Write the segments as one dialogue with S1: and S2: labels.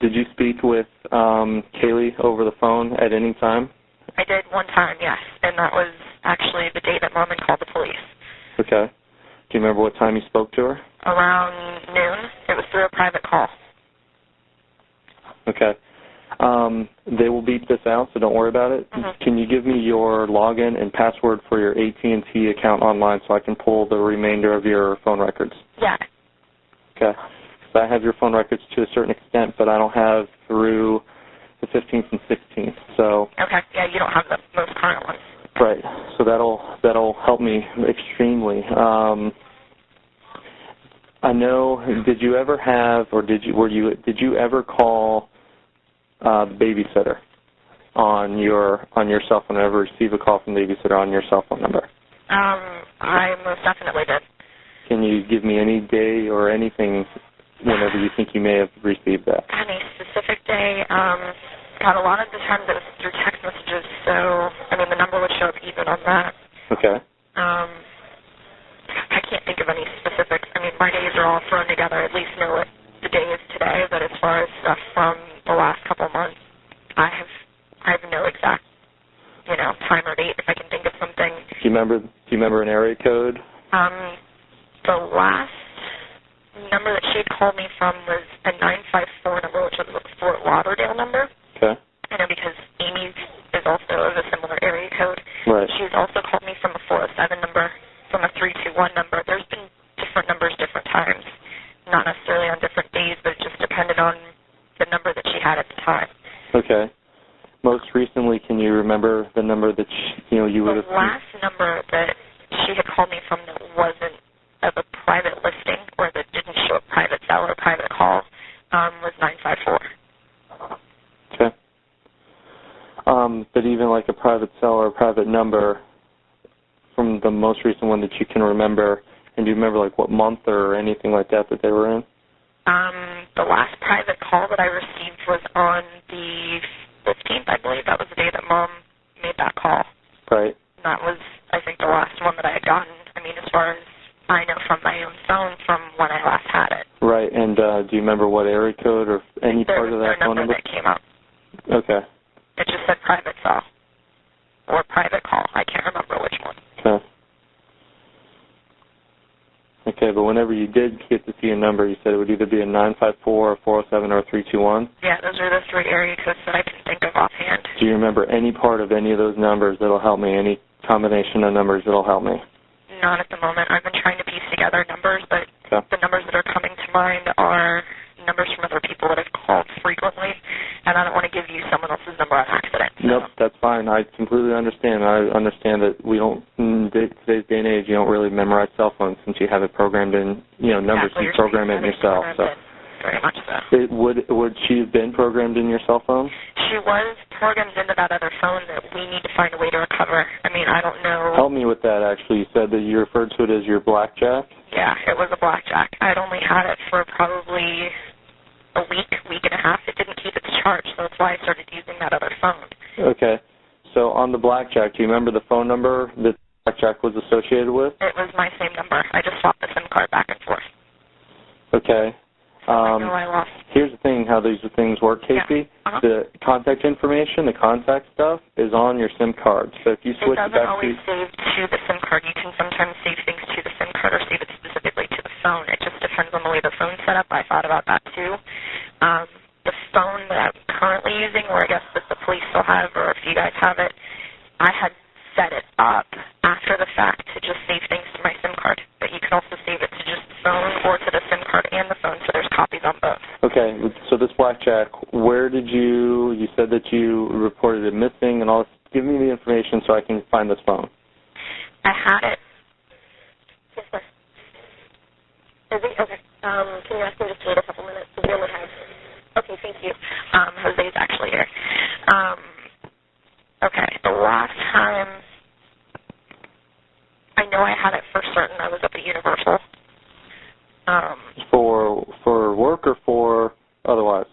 S1: Did you speak with Caylee over the phone at any time?
S2: I did one time, yes, and that was actually the day that Mom had called the police.
S1: Okay. Do you remember what time you spoke to her?
S2: Around noon. It was through a private call.
S1: Okay. They will beep this out, so don't worry about it.
S2: Mm-hmm. Can
S1: you give me your login and password for your AT&T account online so I can pull the remainder of your phone records?
S2: Yeah.
S1: Okay. So I have your phone records to a certain extent, but I don't have through the 15th and 16th. So.
S2: Okay. Yeah, you don't have the most current ones.
S1: Right. So that'll help me extremely. I know. Did you ever have, or did you ever call the babysitter on your cell phone? Ever receive a call from the babysitter on your cell phone number?
S2: I most definitely did.
S1: Can you give me any day or anything whenever you think you may have received that?
S2: Any specific day? God, a lot of the times it was through text messages, so, I mean, the number would show up even on that.
S1: Okay.
S2: I can't think of any specifics. I mean, my days are all thrown together. I at least know what the day is today, but as far as stuff from the last couple months, I have no exact, time or date if I can think of something.
S1: Do you remember an area code?
S2: The last number that she had called me from was a 954 number, which was a Fort Lauderdale number.
S1: Okay.
S2: I know because Amy's is also of a similar area code.
S1: Right.
S2: She's also called me from a 407 number, from a 321 number. There's been different numbers different times, not necessarily on different days, but it just depended on the number that she had at the time.
S1: Okay. Most recently, can you remember the number that you would have?
S2: The last number that she had called me from that wasn't of a private listing or that didn't show a private cell or private call was 954.
S1: Okay. But even like a private cell or a private number from the most recent one that you can remember, and do you remember like what month or anything like that they were in?
S2: The last private call that I received was on the 15th, I believe. That was the day that Mom made that call.
S1: Right.
S2: And that was, I think, the last one that I had gotten. I mean, as far as I know from my own phone from when I last had it.
S1: Right. And do you remember what area code or any part of that phone number?
S2: There was no number that came up.
S1: Okay.
S2: It just said private cell or private call. I can't remember which one.
S1: Okay. Okay, but whenever you did get to see a number, you said it would either be a 954, a 407, or a 321?
S2: Yeah, those are the three area codes that I can think of offhand.
S1: Do you remember any part of any of those numbers that'll help me, any combination of numbers that'll help me?
S2: Not at the moment. I've been trying to piece together numbers, but
S1: okay.
S2: The numbers that are coming to mind are numbers from other people that I've called frequently, and I don't want to give you someone else's number on accident. So.
S1: Nope, that's fine. I completely understand. I understand that we don't, in today's day and age, you don't really memorize cell phones since you have it programmed in, numbers, you program it in yourself. So.
S2: Very much so.
S1: Would she have been programmed in your cell phone?
S2: She was programmed into that other phone that we need to find a way to recover. I mean, I don't know.
S1: Help me with that, actually. You said that you referred to it as your blackjack?
S2: Yeah, it was a blackjack. I'd only had it for probably a week and a half. It didn't keep its charge, so that's why I started using that other phone.
S1: Okay. So on the blackjack, do you remember the phone number that the blackjack was associated with?
S2: It was my same number. I just swapped the SIM card back and forth.
S1: Okay.
S2: I know I lost.
S1: Here's the thing, how these things work, Casey.
S2: Yeah. Uh-huh.
S1: The contact information, the contact stuff, is on your SIM card. So if you switch
S2: it
S1: back
S2: always save to the SIM card. You can sometimes save things to the SIM card or save it specifically to the phone. It just depends on the way the phone's set up. I thought about that too. The phone that I'm currently using, or I guess that the police still have, or if you guys have it, I had set it up after the fact to just save things to my SIM card. But you can also save it to just the phone or to the SIM card and the phone, so there's copies on both.
S1: Okay, so this blackjack, where did you said that you reported it missing and all this. Give me the information so I can find this phone.
S2: I had it. Yes, sir. Is he? Okay. Can you ask him just to wait a couple minutes? Because we only have... Okay, thank you. Jose's actually here. Okay, the last time I know I had it for certain, I was up at Universal.
S1: For work or for otherwise?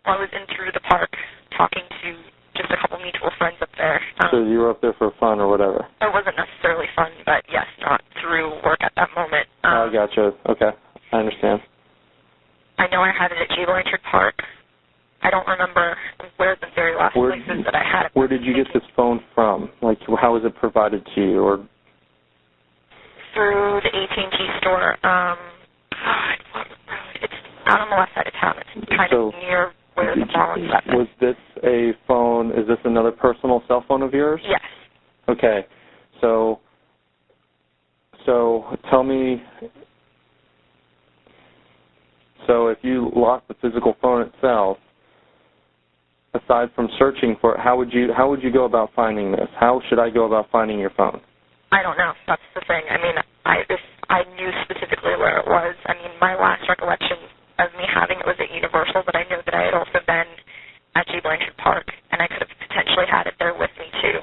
S2: I was in through the park talking to just a couple mutual friends up there.
S1: So you were up there for fun or whatever?
S2: It wasn't necessarily fun, but yes, not through work at that moment.
S1: I gotcha. Okay, I understand.
S2: I know I had it at G. Blanchard Park. I don't remember where the very last places that I had it.
S1: Where did you get this phone from? Like, how was it provided to you? Or
S2: through the AT&T store. It's out on the left side of town. It's kind of near where the mall and stuff is.
S1: Was this a phone? Is this another personal cell phone of yours?
S2: Yes.
S1: Okay. So tell me. So if you lost the physical phone itself, aside from searching for it, how would you go about finding this? How should I go about finding your phone?
S2: I don't know. That's the thing. I mean, I knew specifically where it was. I mean, my last recollection of me having it was at Universal, but I know that I had also been at G. Blanchard Park, and I could have potentially had it there with me, too.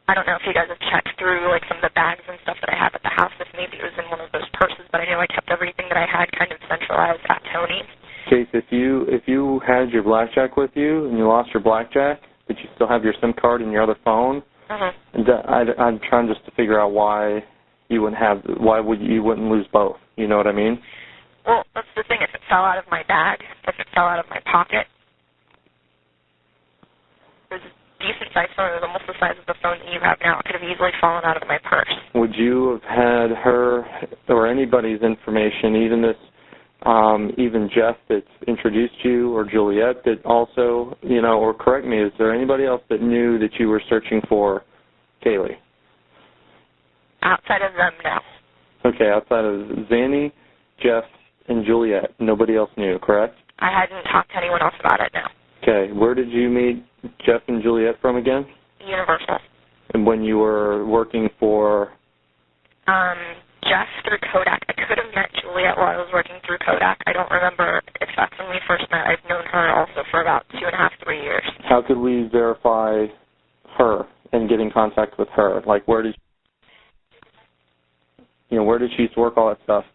S2: I don't know if you guys have checked through, like, some of the bags and stuff that I have at the house, if maybe it was in one of those purses, but I know I kept everything that I had kind of centralized at Tony's.
S1: Case, if you had your blackjack with you and you lost your blackjack, but you still have your SIM card and your other phone, I'm trying just to figure out why you wouldn't lose both. You know what I mean?
S2: Well, that's the thing. If it fell out of my bag, if it fell out of my pocket, it was a decent-sized phone. It was almost the size of the phone that you have now. It could have easily fallen out of my purse.
S1: Would you have had her or anybody's information, even Jeff that's introduced you, or Juliet that also, or correct me, is there anybody else that knew that you were searching for Caylee?
S2: Outside of them, no.
S1: Okay, outside of Zanny, Jeff, and Juliet, nobody else knew, correct?
S2: I hadn't talked to anyone else about it, no.
S1: Okay, where did you meet Jeff and Juliet from again?
S2: Universal.
S1: And when you were working for?
S2: Jeff through Kodak. I could have met Juliet while I was working through Kodak. I don't remember if that's when we first met. I've known her also for about 2.5, 3 years.
S1: How could we verify her and get in contact with her? Like, where did she used to work, all that stuff?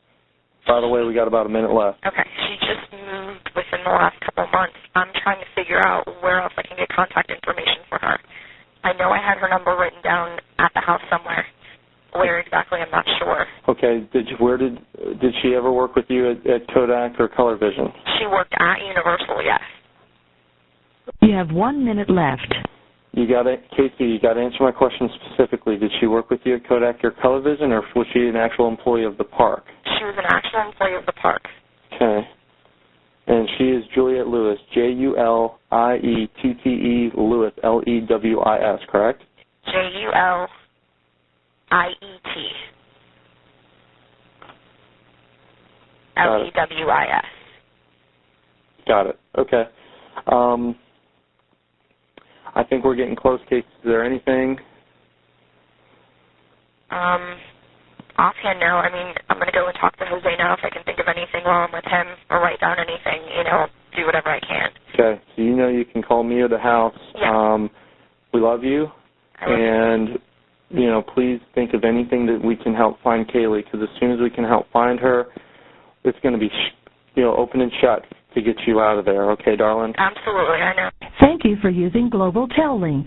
S1: By the way, we got about a minute left.
S2: Okay. She just moved within the last couple of months. I'm trying to figure out where else I can get contact information for her. I know I had her number written down at the house somewhere. Where exactly, I'm not sure.
S1: Okay. Did she ever work with you at Kodak or Color Vision?
S2: She worked at Universal, yes.
S3: You have 1 minute left.
S1: Casey, you got to answer my question specifically. Did she work with you at Kodak or Color Vision, or was she an actual employee of the park?
S2: She was an actual employee of the park.
S1: Okay. And she is Juliet Lewis, Juliette Lewis, Lewis, correct?
S2: Juliet. Lewis.
S1: Got it. Okay. I think we're getting close, Kate. Is there anything?
S2: Offhand, no. I mean, I'm going to go and talk to Jose now if I can think of anything while I'm with him, or write down anything, do whatever I can. Okay.
S1: So you can call me or the house.
S2: Yeah.
S1: We love you. And please think of anything that we can help find Caylee, because as soon as we can help find her, it's going to be, open and shut to get you out of there. Okay, darling?
S2: Absolutely, I know.
S3: Thank you for using Global Tel Link.